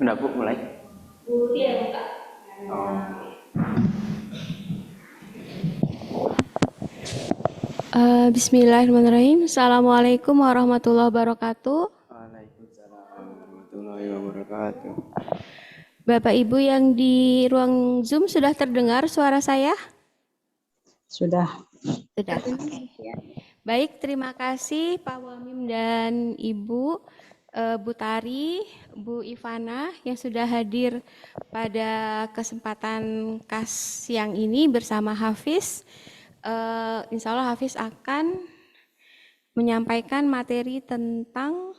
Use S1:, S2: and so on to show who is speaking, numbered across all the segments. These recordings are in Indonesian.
S1: Udah Bu, mulai.
S2: Bu Tia buka.
S1: Oh.
S3: Bismillahirrahmanirrahim. Assalamualaikum warahmatullahi wabarakatuh.
S1: Waalaikumsalam warahmatullahi wabarakatuh.
S3: Bapak Ibu yang di ruang Zoom sudah terdengar suara saya?
S4: Sudah.
S3: Sudah. Oke. Baik, terima kasih Pak Wamim dan Ibu Bu Tari, Bu Ivana yang sudah hadir pada kesempatan KAS siang ini bersama Hafiz. Insya Allah Hafiz akan menyampaikan materi tentang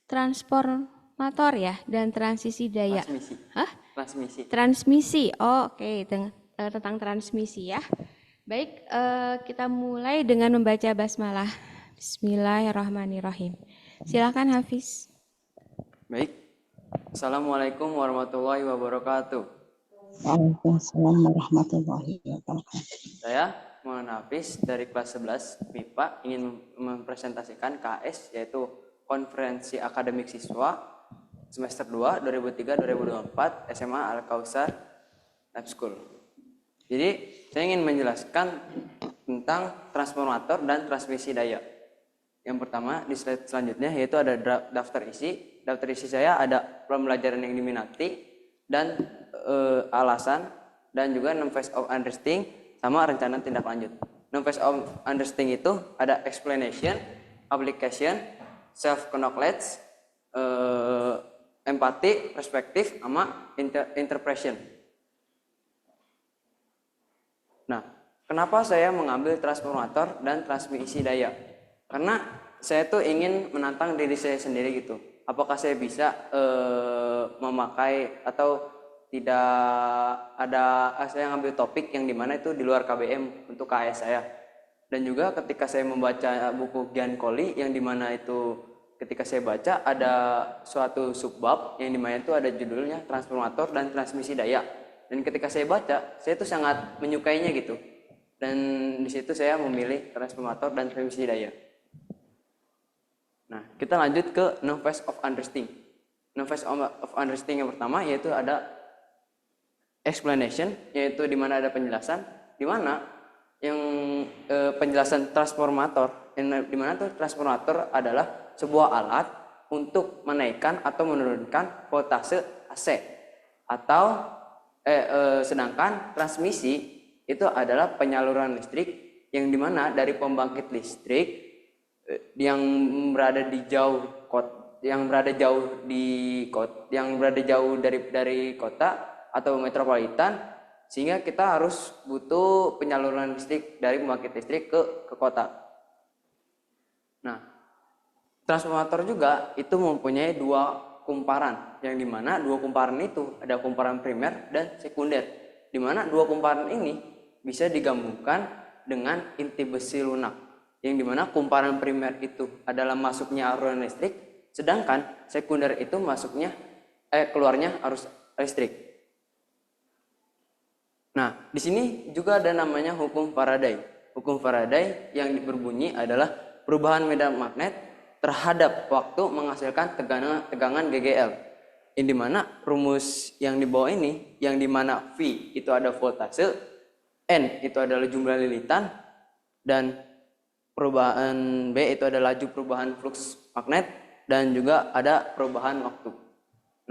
S3: transformator ya dan transisi daya.
S1: Transmisi.
S3: Hah?
S1: Transmisi.
S3: Transmisi. Oh, oke. Tentang transmisi ya. Baik, kita mulai dengan membaca basmalah. Bismillahirrahmanirrahim. Silakan Hafiz.
S1: Baik. Assalamualaikum warahmatullahi wabarakatuh.
S4: Waalaikumsalam warahmatullahi wabarakatuh.
S1: Saya Muhammad Hafiz dari kelas 11 MIPA ingin mempresentasikan KS yaitu Konferensi Akademik Siswa semester 2 2003-2024 SMA Al-Kausar Lab School. Jadi saya ingin menjelaskan tentang transformator dan transmisi daya. Yang pertama di slide selanjutnya yaitu ada daftar isi. Daftar isi saya ada pembelajaran yang diminati dan alasan dan juga 6 phase of understanding sama rencana tindak lanjut. 6 phase of understanding itu ada explanation, application, self knowledge, empati, perspektif, sama interpretation. Nah, kenapa saya mengambil transformator dan transmisi daya? Karena saya tuh ingin menantang diri saya sendiri gitu. Apakah saya bisa memakai atau tidak ada, saya ngambil topik yang dimana itu di luar KBM untuk KS saya. Dan juga ketika saya membaca buku Gian Koli yang dimana itu ketika saya baca ada suatu subbab yang dimana itu ada judulnya transformator dan transmisi daya. Dan ketika saya baca, saya itu sangat menyukainya gitu. Dan di situ saya memilih transformator dan transmisi daya. Nah, kita lanjut ke 6 phase of understanding. 6 phase of understanding yang pertama yaitu ada explanation, yaitu di mana ada penjelasan, di mana yang penjelasan transformator, di mana tuh transformator adalah sebuah alat untuk menaikkan atau menurunkan voltase AC atau sedangkan transmisi itu adalah penyaluran listrik yang dimana dari pembangkit listrik yang berada jauh dari kota atau metropolitan, sehingga kita harus butuh penyaluran listrik dari pembangkit listrik ke kota. Nah, transformator juga itu mempunyai dua kumparan, yang dimana dua kumparan itu ada kumparan primer dan sekunder, dimana dua kumparan ini bisa digabungkan dengan inti besi lunak, yang dimana kumparan primer itu adalah masuknya arus listrik, sedangkan sekunder itu keluarnya arus listrik. Nah, di sini juga ada namanya hukum Faraday. Hukum Faraday yang berbunyi adalah perubahan medan magnet terhadap waktu menghasilkan tegangan GGL. Yang dimana rumus yang di bawah ini, yang dimana V itu ada voltase, N itu adalah jumlah lilitan, dan perubahan B itu ada laju perubahan flux magnet, dan juga ada perubahan waktu.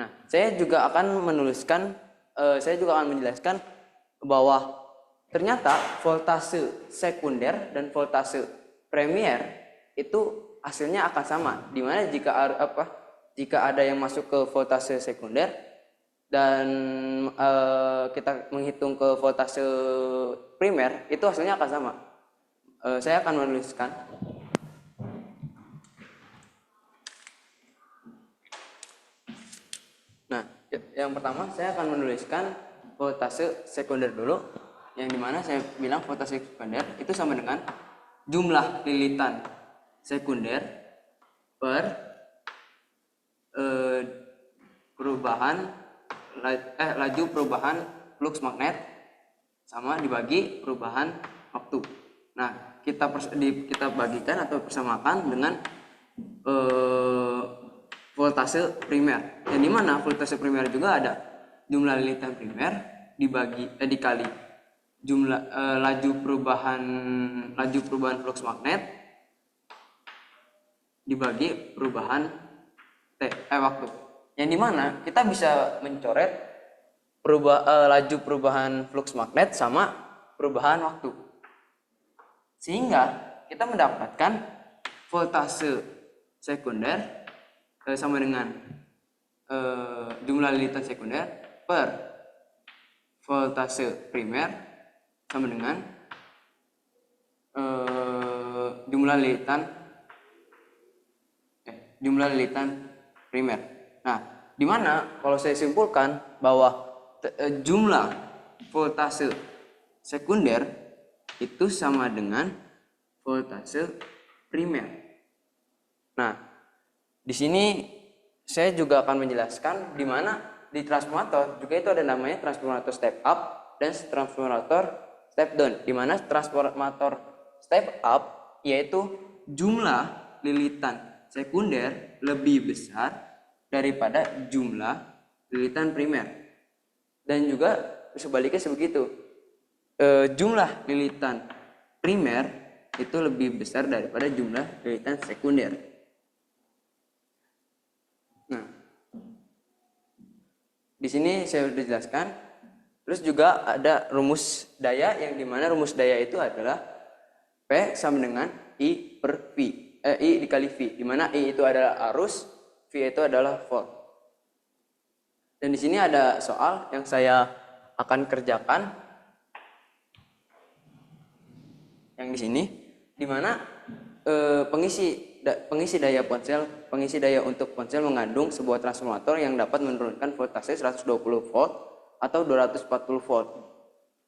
S1: Nah, saya juga akan menjelaskan bahwa ternyata voltase sekunder dan voltase premier itu hasilnya akan sama, dimana jika ada yang masuk ke voltase sekunder dan kita menghitung ke voltase primer, itu hasilnya akan sama. Saya akan menuliskan. Nah, yang pertama saya akan menuliskan voltase sekunder dulu, yang dimana saya bilang voltase sekunder itu sama dengan jumlah lilitan sekunder per laju perubahan flux magnet sama dibagi perubahan waktu. Nah, kita bagikan atau persamakan dengan voltase primer. Yang dimana voltase primer juga ada jumlah lilitan primer dikali jumlah laju perubahan flux magnet dibagi perubahan waktu. Yang dimana kita bisa mencoret laju perubahan flux magnet sama perubahan waktu, sehingga kita mendapatkan voltase sekunder sama dengan jumlah lilitan sekunder per voltase primer sama dengan jumlah lilitan primer. Nah, di mana kalau saya simpulkan bahwa jumlah voltase sekunder itu sama dengan voltase primer. Nah, di sini saya juga akan menjelaskan di mana di transformator juga itu ada namanya transformator step up dan transformator step down. Di mana transformator step up yaitu jumlah lilitan sekunder lebih besar daripada jumlah lilitan primer. Dan juga sebaliknya sebegitu. Jumlah lilitan primer itu lebih besar daripada jumlah lilitan sekunder. Nah, di sini saya sudah jelaskan. Terus juga ada rumus daya yang dimana rumus daya itu adalah P sama dengan I per V. I dikali V, dimana I itu adalah arus, V itu adalah volt. Dan di sini ada soal yang saya akan kerjakan, yang di sini, dimana pengisi daya untuk ponsel mengandung sebuah transformator yang dapat menurunkan voltase 120 volt atau 240 volt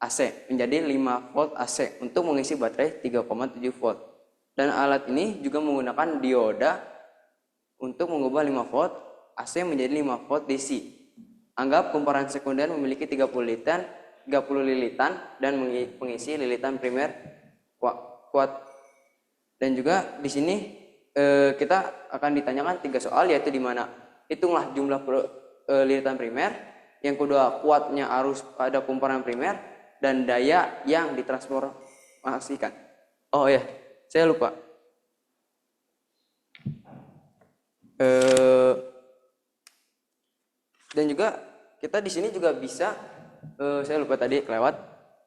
S1: AC menjadi 5 volt AC untuk mengisi baterai 3,7 volt. Dan alat ini juga menggunakan dioda untuk mengubah 5 volt AC menjadi 5 volt DC. Anggap kumparan sekunder memiliki 30 lilitan dan mengisi lilitan primer kuat. Dan juga di sini kita akan ditanyakan 3 soal, yaitu di mana hitunglah jumlah lilitan primer, yang kedua kuatnya arus pada kumparan primer, dan daya yang ditransformasikan. Oh ya, saya lupa. Dan juga kita di sini juga bisa, saya lupa tadi kelewat,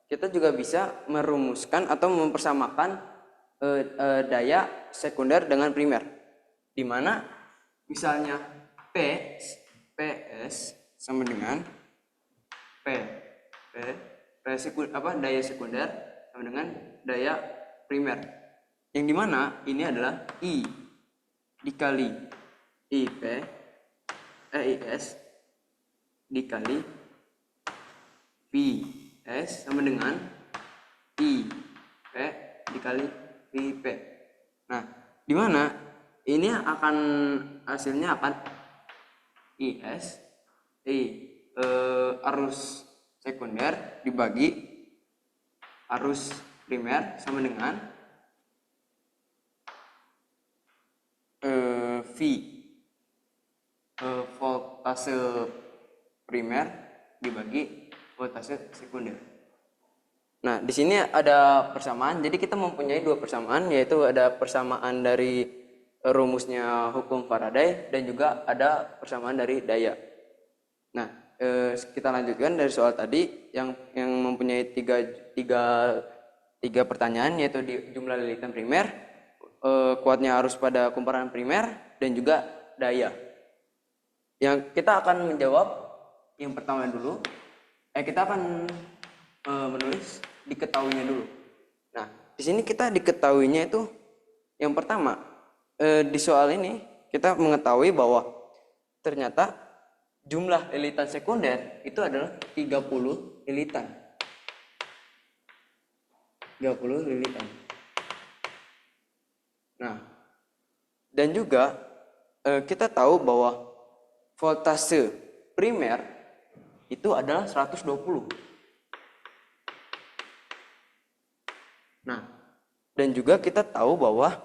S1: kita juga bisa merumuskan atau mempersamakan daya sekunder dengan primer, di mana misalnya PS sama dengan daya sekunder sama dengan daya primer, yang dimana ini adalah I dikali IS dikali VS sama dengan IP dikali VIP. Nah, di mana ini akan hasilnya akan arus sekunder dibagi arus primer sama dengan V voltase primer dibagi voltase sekunder. Nah, di sini ada persamaan. Jadi kita mempunyai 2 persamaan, yaitu ada persamaan dari rumusnya hukum Faraday dan juga ada persamaan dari daya. Nah, kita lanjutkan dari soal tadi yang mempunyai tiga pertanyaan, yaitu di jumlah lilitan primer, kuatnya arus pada kumparan primer, dan juga daya. Yang kita akan menjawab yang pertama dulu. Kita akan menulis diketahuinya dulu. Nah, di sini kita diketahuinya itu yang pertama, di soal ini kita mengetahui bahwa ternyata jumlah lilitan sekunder itu adalah 30 lilitan. 30 lilitan. Nah, dan juga kita tahu bahwa voltase primer itu adalah 120. Nah, dan juga kita tahu bahwa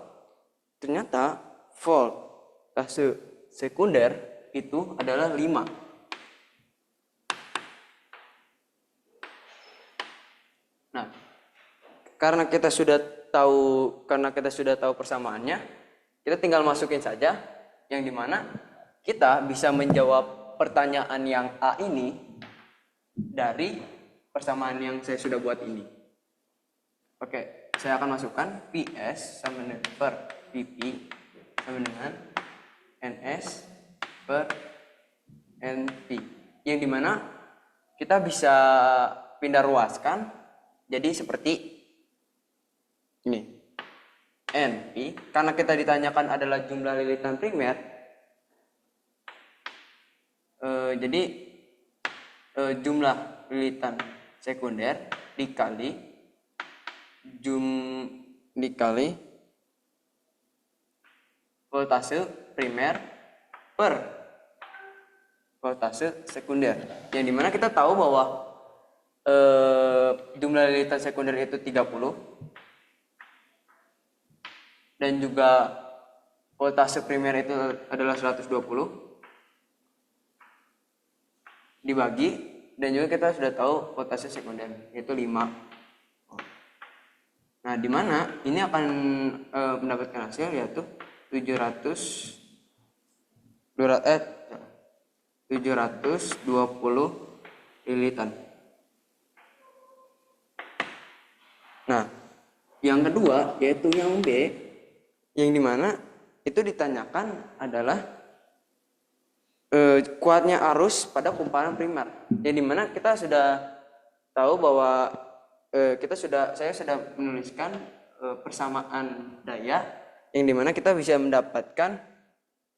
S1: ternyata voltase sekunder itu adalah 5. Nah, karena kita sudah tahu persamaannya, kita tinggal masukin saja yang dimana kita bisa menjawab pertanyaan yang A ini dari persamaan yang saya sudah buat ini. Oke, saya akan masukkan PS sama dengan per PP sama dengan NS per NP, yang dimana kita bisa pindah ruaskan jadi seperti ini. NP, karena kita ditanyakan adalah jumlah lilitan primer, jadi jumlah lilitan sekunder dikali voltase primer per voltase sekunder, yang dimana kita tahu bahwa jumlah lilitan sekunder itu 30 dan juga voltase primer itu adalah 120 dibagi, dan juga kita sudah tahu voltase sekunder yaitu 5. Nah, di mana ini akan mendapatkan hasil yaitu 720 lilitan. Nah, yang kedua yaitu yang B, yang dimana itu ditanyakan adalah kuatnya arus pada kumparan primer, yang dimana kita sudah tahu bahwa saya sudah menuliskan persamaan daya, yang dimana kita bisa mendapatkan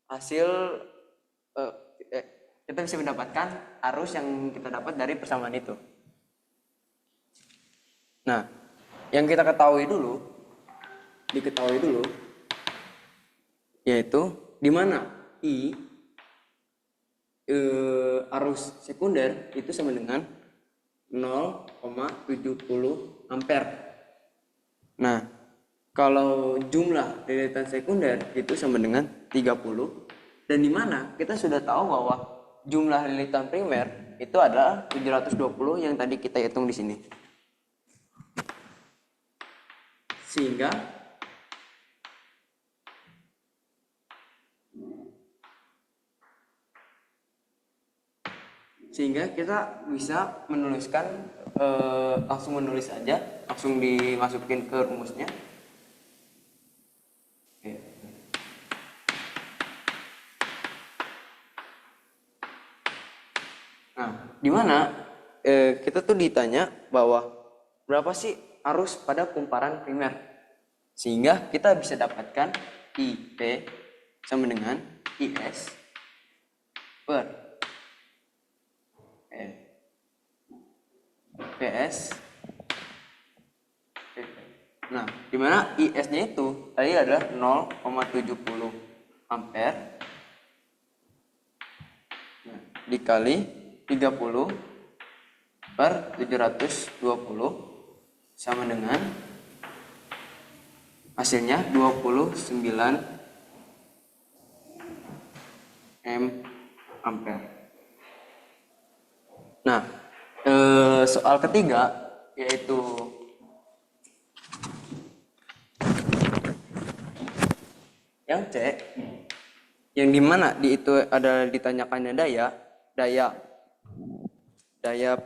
S1: hasil kita bisa mendapatkan arus yang kita dapat dari persamaan itu. Nah, yang kita diketahui dulu yaitu di mana arus sekunder itu sama dengan 0,70 ampere. Nah, kalau jumlah lilitan sekunder itu sama dengan 30, dan di mana kita sudah tahu bahwa jumlah lilitan primer itu adalah 720 yang tadi kita hitung di sini. Sehingga kita bisa menuliskan langsung menulis aja, langsung dimasukin ke rumusnya. Oke. Nah, di mana kita tuh ditanya bahwa berapa sih arus pada kumparan primer, sehingga kita bisa dapatkan IP sama dengan IS per PS. Nah, dimana IS-nya itu tadi adalah 0,70 ampere dikali 30 per 720 sama dengan hasilnya 29 ampere. Nah, soal ketiga yaitu yang C, yang dimana itu ada ditanyakannya daya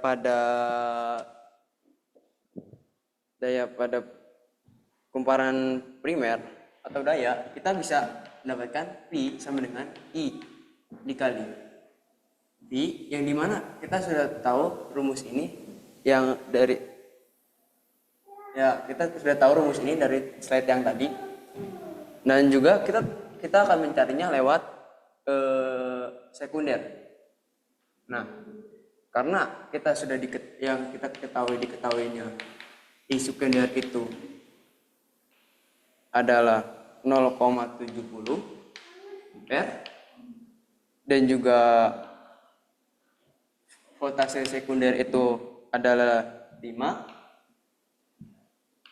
S1: pada kumparan primer atau daya, kita bisa mendapatkan P sama dengan I dikali V, yang dimana kita sudah tahu rumus ini kita sudah tahu rumus ini dari slide yang tadi, dan juga kita akan mencarinya lewat sekunder. Nah, karena kita sudah diketahuinya I sekunder itu adalah 0,70 ampere, dan juga voltase sekunder itu adalah 5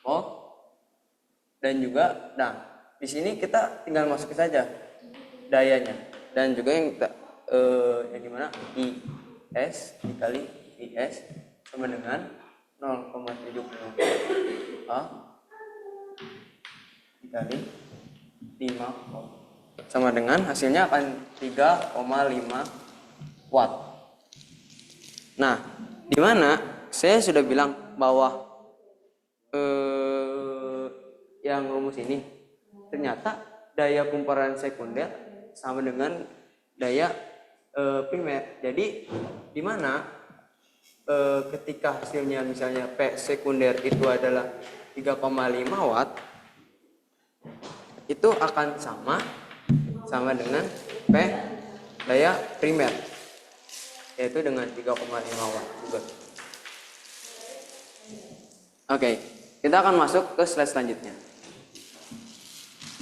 S1: volt, dan juga di sini kita tinggal masukin saja dayanya dan juga yang dimana IS dikali IS sama dengan 0,70 A dikali 5 volt sama dengan hasilnya akan 3,5 watt. Nah, di mana saya sudah bilang bahwa yang rumus ini ternyata daya kumparan sekunder sama dengan daya primer. Jadi di mana ketika hasilnya misalnya P sekunder itu adalah 3,5 watt, itu akan sama dengan P daya primer, yaitu dengan 3,5 watt juga. Oke, kita akan masuk ke slide selanjutnya.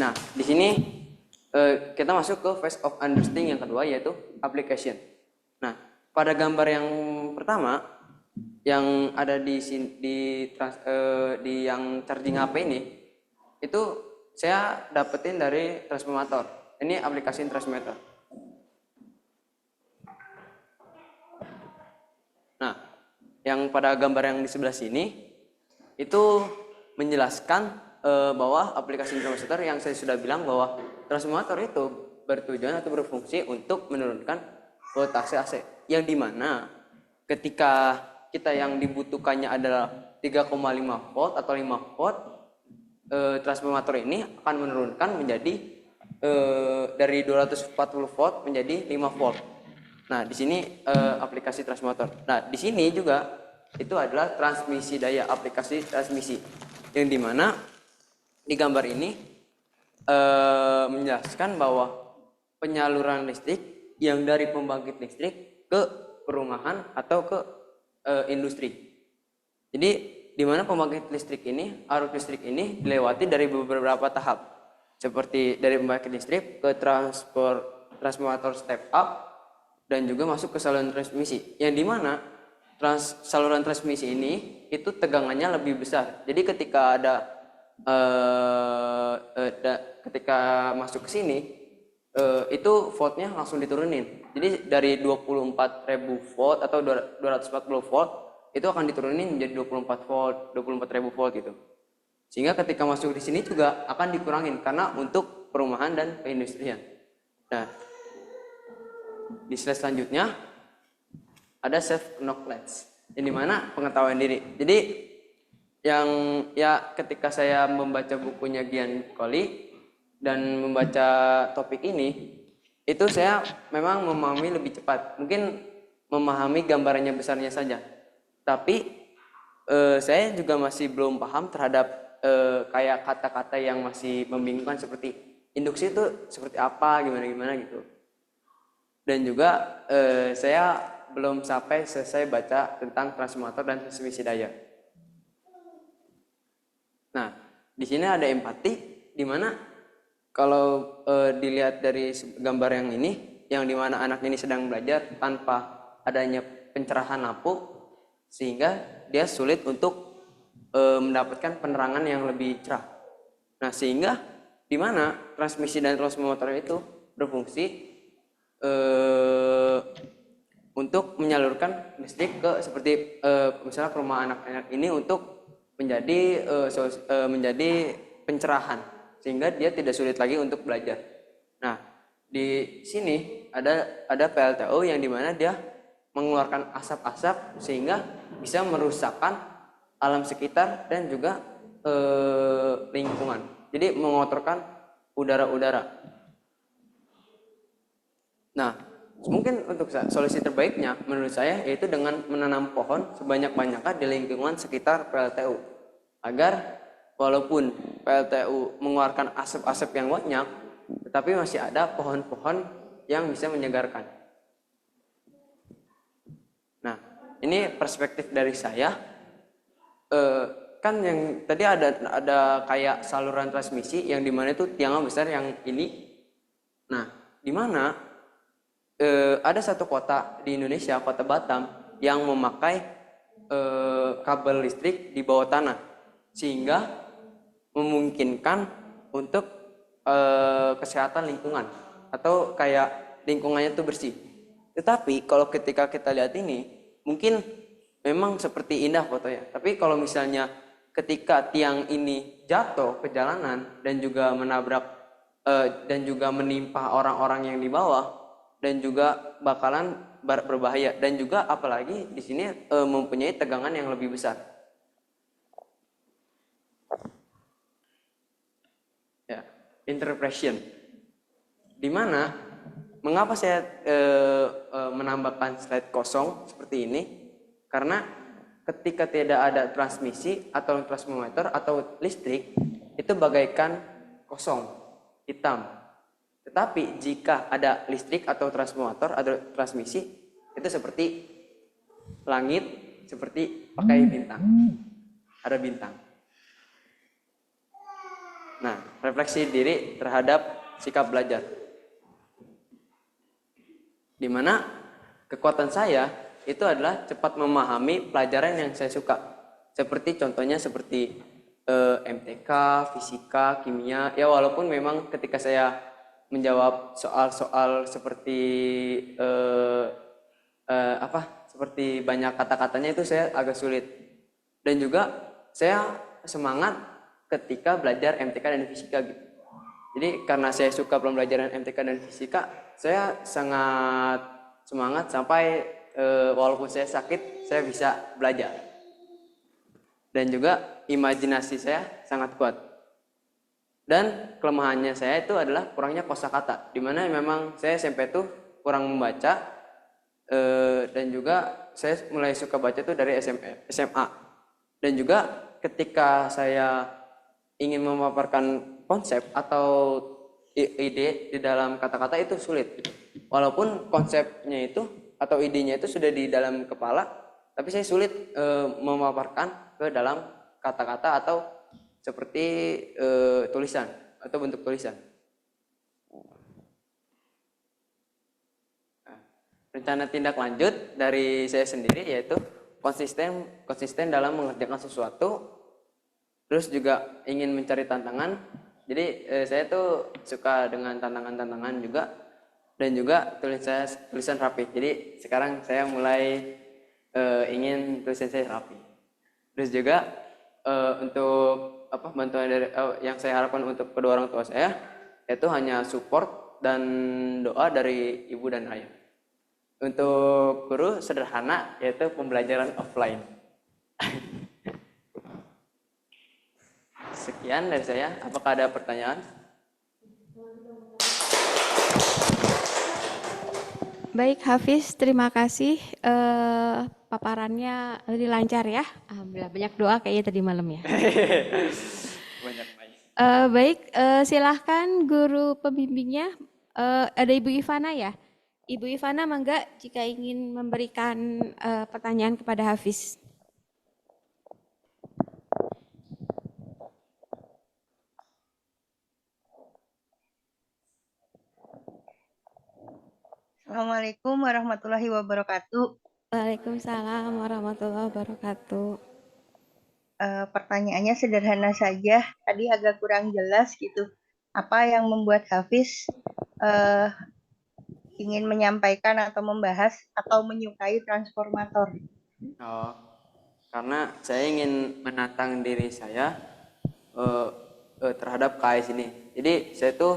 S1: Nah, di sini kita masuk ke phase of understanding yang kedua, yaitu application. Nah, pada gambar yang pertama yang ada di yang charging HP ini, itu saya dapetin dari transformator. Ini aplikasi transformator. Nah, yang pada gambar yang di sebelah sini itu menjelaskan bahwa aplikasi transformator yang saya sudah bilang bahwa transformator itu bertujuan atau berfungsi untuk menurunkan voltase AC, yang dimana ketika kita yang dibutuhkannya adalah 3,5 volt atau 5 volt, transformator ini akan menurunkan menjadi dari 240 volt menjadi 5 volt. Nah, di sini aplikasi transformator. Nah, di sini juga itu adalah transmisi daya, aplikasi transmisi, yang dimana di gambar ini menjelaskan bahwa penyaluran listrik yang dari pembangkit listrik ke perumahan atau ke industri. Jadi di mana pembangkit listrik ini, arus listrik ini dilewati dari beberapa tahap, seperti dari pembangkit listrik ke transformator step up dan juga masuk ke saluran transmisi, yang dimana saluran transmisi ini itu tegangannya lebih besar. Jadi ketika ketika masuk ke sini itu voltnya langsung diturunin. Jadi dari 24.000 volt atau 240 volt itu akan diturunin menjadi 24 volt, 24.000 volt gitu. Sehingga ketika masuk di sini juga akan dikurangin karena untuk perumahan dan perindustrian. Nah, di slide selanjutnya ada self knowledge, yang dimana pengetahuan diri. Jadi yang ketika saya membaca bukunya Gian Colli dan membaca topik ini, itu saya memang memahami lebih cepat. Mungkin memahami gambarannya besarnya saja, tapi saya juga masih belum paham terhadap kayak kata-kata yang masih membingungkan, seperti induksi itu seperti apa, gimana gitu. Dan juga saya belum sampai selesai baca tentang transformator dan transmisi daya. Nah, di sini ada empati, di mana kalau dilihat dari gambar yang ini, yang dimana anak ini sedang belajar tanpa adanya pencerahan lampu, sehingga dia sulit untuk mendapatkan penerangan yang lebih cerah. Nah, sehingga di mana transmisi dan transformator itu berfungsi untuk menyalurkan listrik ke seperti misalnya ke rumah anak-anak ini untuk menjadi pencerahan, sehingga dia tidak sulit lagi untuk belajar. Nah, di sini ada PLTU yang dimana dia mengeluarkan asap-asap sehingga bisa merusakkan alam sekitar dan juga lingkungan. Jadi mengotorkan udara-udara. Nah, mungkin untuk solusi terbaiknya menurut saya yaitu dengan menanam pohon sebanyak-banyaknya di lingkungan sekitar PLTU, agar walaupun PLTU mengeluarkan asap-asap yang banyak, tetapi masih ada pohon-pohon yang bisa menyegarkan. Nah, ini perspektif dari saya. Kan yang tadi ada kayak saluran transmisi yang dimana itu tiang besar yang ini. Nah, dimana ada satu kota di Indonesia, kota Batam, yang memakai kabel listrik di bawah tanah, sehingga memungkinkan untuk kesehatan lingkungan, atau kayak lingkungannya tuh bersih. Tetapi kalau ketika kita lihat ini, mungkin memang seperti indah fotonya. Tapi kalau misalnya ketika tiang ini jatuh ke jalanan dan juga menabrak dan juga menimpa orang-orang yang di bawah, dan juga bakalan berbahaya, dan juga apalagi di sini mempunyai tegangan yang lebih besar. Ya, interpretation. Di mana mengapa saya menambahkan slide kosong seperti ini? Karena ketika tidak ada transmisi atau transformator atau listrik, itu bagaikan kosong, hitam. Tetapi jika ada listrik atau transformator atau transmisi, itu seperti langit, seperti pakai bintang. Ada bintang. Nah, refleksi diri terhadap sikap belajar. Di mana kekuatan saya itu adalah cepat memahami pelajaran yang saya suka. Seperti contohnya seperti MTK, fisika, kimia. Ya walaupun memang ketika saya menjawab soal-soal seperti seperti banyak kata-katanya itu saya agak sulit. Dan juga saya semangat ketika belajar MTK dan fisika gitu. Jadi karena saya suka pembelajaran MTK dan fisika, saya sangat semangat sampai walaupun saya sakit, saya bisa belajar. Dan juga imajinasi saya sangat kuat. Dan kelemahannya saya itu adalah kurangnya kosakata, di mana memang saya SMP tuh kurang membaca, dan juga saya mulai suka baca tuh dari SMA. Dan juga ketika saya ingin memaparkan konsep atau ide di dalam kata-kata itu sulit. Walaupun konsepnya itu atau idenya itu sudah di dalam kepala, tapi saya sulit memaparkan ke dalam kata-kata atau seperti tulisan atau bentuk tulisan. Nah, rencana tindak lanjut dari saya sendiri yaitu konsisten dalam mengerjakan sesuatu. Terus juga ingin mencari tantangan. Jadi saya tuh suka dengan tantangan-tantangan juga. Dan juga tulisan rapi. Jadi sekarang saya mulai ingin tulisan saya rapi. Terus juga untuk bantuan dari yang saya harapkan untuk kedua orang tua saya itu hanya support dan doa dari ibu dan ayah. Untuk guru sederhana yaitu pembelajaran offline. Sekian dari saya. Apakah ada pertanyaan?
S3: Baik, Hafiz, terima kasih. Paparannya lebih lancar ya. Alhamdulillah, banyak doa kayaknya tadi malam ya.
S1: Banyak baik.
S3: Baik, silahkan guru pembimbingnya. Ada Ibu Ivana ya. Ibu Ivana, mangga jika ingin memberikan pertanyaan kepada Hafiz.
S5: Assalamualaikum warahmatullahi wabarakatuh.
S3: Waalaikumsalam warahmatullahi wabarakatuh.
S5: Pertanyaannya sederhana saja, tadi agak kurang jelas gitu. Apa yang membuat Hafiz ingin menyampaikan atau membahas atau menyukai transformator?
S1: Oh, karena saya ingin menantang diri saya terhadap KS ini. Jadi saya tuh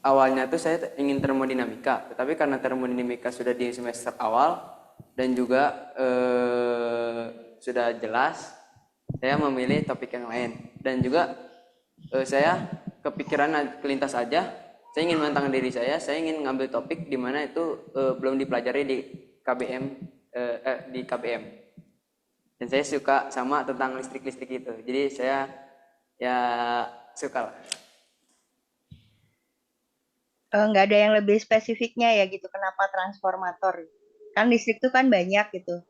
S1: awalnya tuh saya ingin termodinamika, tetapi karena termodinamika sudah di semester awal dan juga sudah jelas, saya memilih topik yang lain. Dan juga saya kepikiran kelintas aja, saya ingin menantang diri saya ingin ngambil topik di mana itu belum dipelajari di KBM, di KBM. Dan saya suka sama tentang listrik-listrik itu, jadi saya ya suka lah.
S5: Nggak ada yang lebih spesifiknya ya gitu, kenapa transformator? Kan listrik itu kan banyak gitu.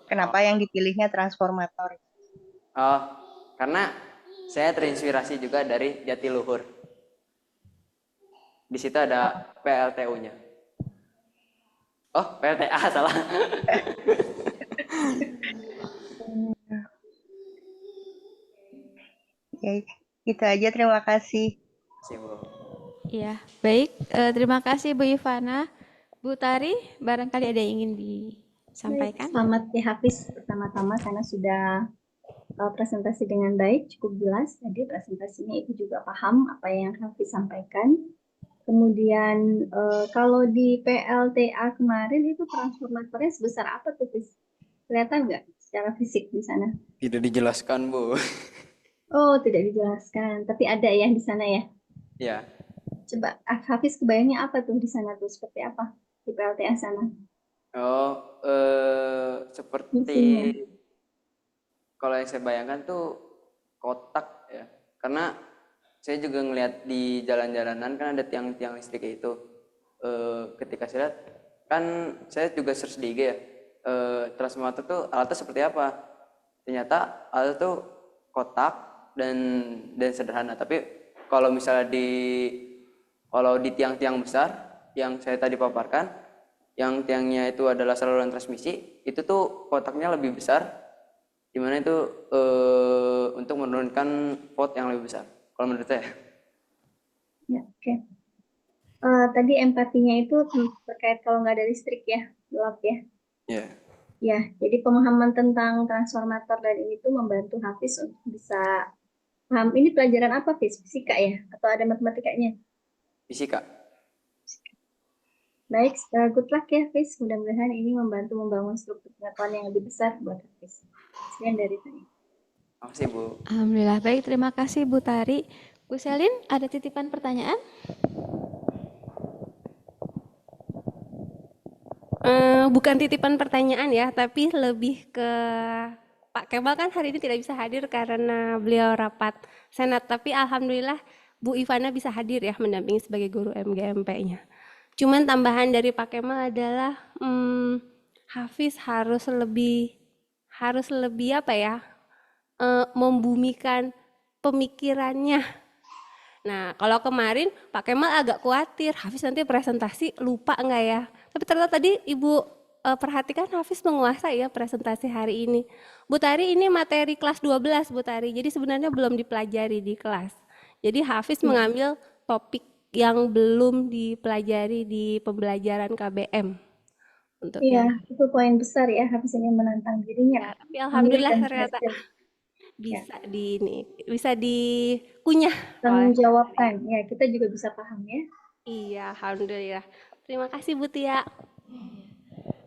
S5: Kenapa yang dipilihnya transformator?
S1: Oh, karena saya terinspirasi juga dari Jatiluhur. Di situ ada PLTU-nya. Oh, PLTA salah.
S5: Ya, itu aja, terima kasih.
S1: Terima kasih, Bu.
S3: Iya, baik. Terima kasih Bu Ivana. Bu Tari, barangkali ada yang ingin
S6: Baik,
S3: disampaikan?
S6: selamat ya Hafiz pertama-tama karena sudah presentasi dengan baik, cukup jelas. Tadi presentasinya itu juga paham apa yang Hafiz sampaikan. Kemudian kalau di PLTA kemarin itu transformatornya sebesar apa tuh, Hafiz? Kelihatan nggak secara fisik di sana?
S1: Tidak dijelaskan, Bu.
S6: Oh, tidak dijelaskan, tapi ada ya di sana ya.
S1: Ya.
S6: Coba Hafiz kebayangnya apa tuh di sana tuh? Seperti apa di PLTA sana?
S1: Oh, seperti
S6: Fungsinya.
S1: kalau yang saya bayangkan tuh kotak ya. Karena saya juga ngelihat di jalan-jalanan kan ada tiang-tiang listrik itu. Ketika saya lihat kan saya juga search di IG ya. Transformator tuh alatnya seperti apa? Ternyata alatnya tuh kotak dan sederhana. Tapi kalau misalnya kalau di tiang-tiang besar yang saya tadi paparkan, yang tiangnya itu adalah saluran transmisi, itu tuh kotaknya lebih besar, dimana itu untuk menurunkan volt yang lebih besar. Kalau menurut saya.
S6: Ya, oke. Tadi empatinya itu terkait kalau nggak ada listrik ya, gelap ya.
S1: Ya.
S6: Ya, jadi pemahaman tentang transformator dan ini tuh membantu Hafiz untuk bisa paham. Ini pelajaran apa, Hafiz? Fisika ya? Atau ada matematikanya?
S1: Fisika.
S6: Baik, good luck ya, Hafiz. Mudah-mudahan ini membantu membangun struktur pengetahuan yang lebih besar buat Hafiz. Sekian dari saya.
S1: Makasih, Bu.
S3: Alhamdulillah, baik. Terima kasih Bu Tari. Bu Selin, ada titipan pertanyaan?
S7: Bukan titipan pertanyaan ya, tapi lebih ke Pak Kemal kan hari ini tidak bisa hadir karena beliau rapat Senat, tapi alhamdulillah Bu Ivana bisa hadir ya mendampingi sebagai guru MGMP-nya. Cuman tambahan dari Pak Kemal adalah Hafiz harus lebih apa ya, membumikan pemikirannya. Nah, kalau kemarin Pak Kemal agak khawatir, Hafiz nanti presentasi lupa enggak ya? Tapi ternyata tadi Ibu perhatikan Hafiz menguasai ya presentasi hari ini. Bu Tari, ini materi kelas 12 Bu Tari, jadi sebenarnya belum dipelajari di kelas. Jadi Hafiz mengambil topik yang belum dipelajari di pembelajaran KBM. Untuk
S6: Iya,
S7: yang
S6: itu poin besar ya, Hafiz ingin menantang dirinya.
S7: ya, tapi alhamdulillah
S6: Dan
S7: ternyata
S6: berhasil.
S7: bisa dikunyah.
S6: Tanggung jawabkan. Ya, kita juga bisa paham ya.
S7: Iya, alhamdulillah. Terima kasih Bu Tia.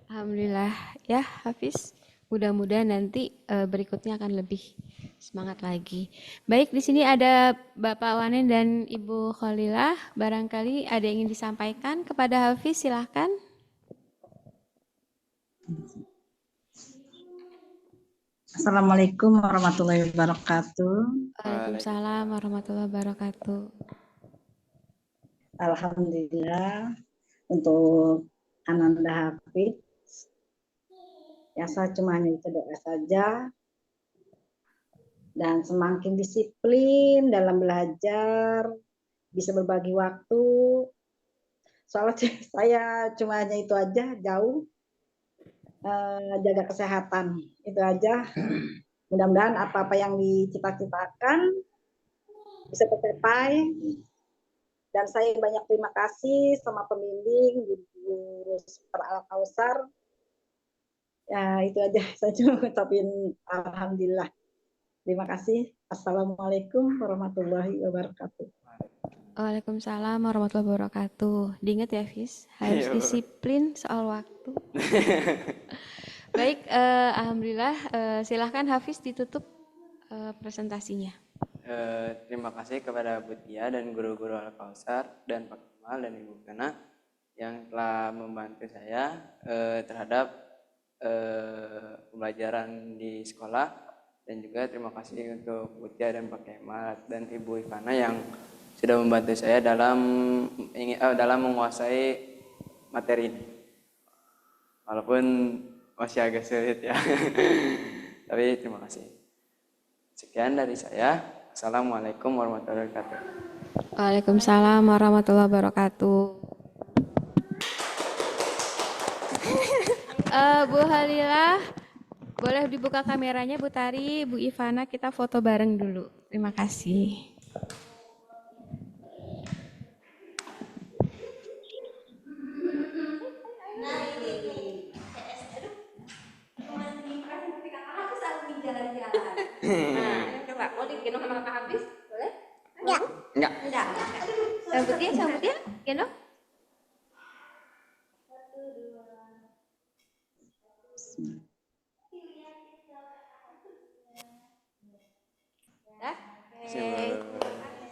S3: Alhamdulillah ya Hafiz. Mudah-mudahan nanti berikutnya akan lebih semangat lagi. Baik, di sini ada Bapak Wanen dan Ibu Khalilah. Barangkali ada yang ingin disampaikan kepada Hafiz, silahkan.
S4: Assalamualaikum warahmatullahi wabarakatuh.
S3: Waalaikumsalam warahmatullahi wabarakatuh.
S4: Alhamdulillah untuk Ananda Hafid. Ya, saya cuma hanya bisa doa saja dan semakin disiplin dalam belajar, bisa berbagi waktu. Soalnya saya cuma hanya itu aja, jauh jaga kesehatan itu aja. Mudah-mudahan apa-apa yang dicita-citakan bisa tercapai. Dan saya banyak terima kasih sama pembimbing Guru Super Al-Kausar. Ya itu aja, saya cuma ngucapin alhamdulillah. Terima kasih. Assalamualaikum warahmatullahi wabarakatuh.
S3: Waalaikumsalam warahmatullahi wabarakatuh. Diingat ya, Fis, harus disiplin soal waktu. Baik, alhamdulillah. Silahkan Hafiz ditutup presentasinya.
S1: Terima kasih kepada Bu Tia dan guru-guru Al-Kausar dan Pak Kemal dan Ibu Gana yang telah membantu saya terhadap pembelajaran di sekolah, dan juga terima kasih untuk Bu Tia dan Pak Kemal dan Ibu Ivana yang sudah membantu saya dalam menguasai materi ini. Walaupun masih agak sulit ya. Tapi terima kasih. Sekian dari saya. Assalamualaikum warahmatullahi wabarakatuh.
S3: Waalaikumsalam warahmatullahi wabarakatuh. Bu Halilah, boleh dibuka kameranya Bu Tari, Bu Ivana, kita foto bareng dulu. Terima kasih.
S7: Nah, coba mau digendong sama kakak Hafiz? Boleh?
S1: Enggak.
S7: Enggak. Sambutnya, gendong. Dah. Oke.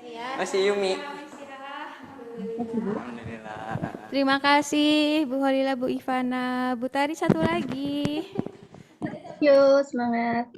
S7: Ya.
S1: Masih Yumi.
S7: Istirahat.
S1: Alhamdulillah.
S3: Terima kasih Bu Holila, Bu Ivana, Bu Tari satu lagi.
S6: Yuk, semangat.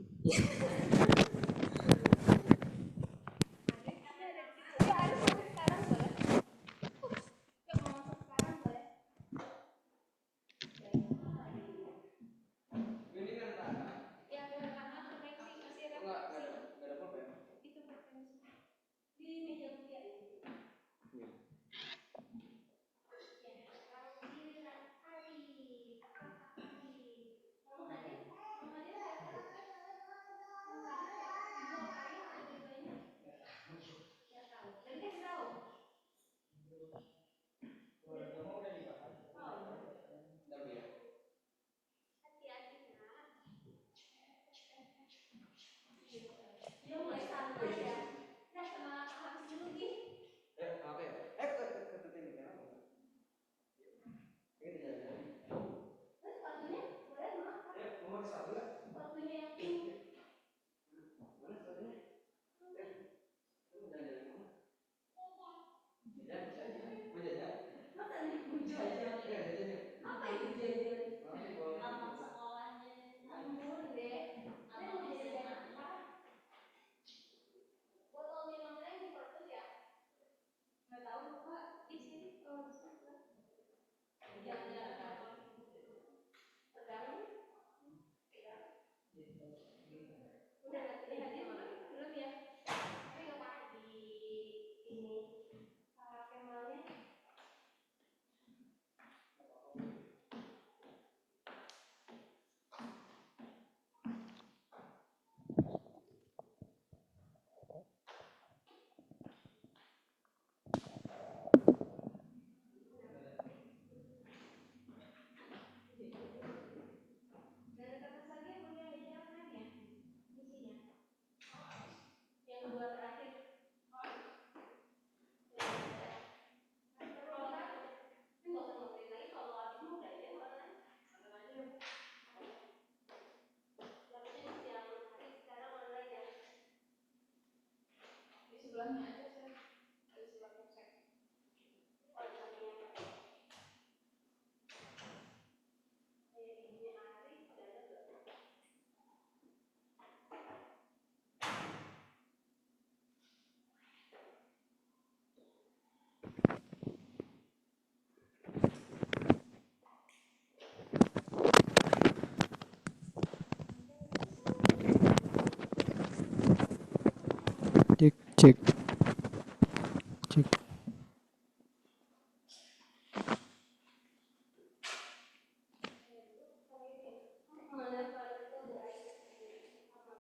S8: Cek cek.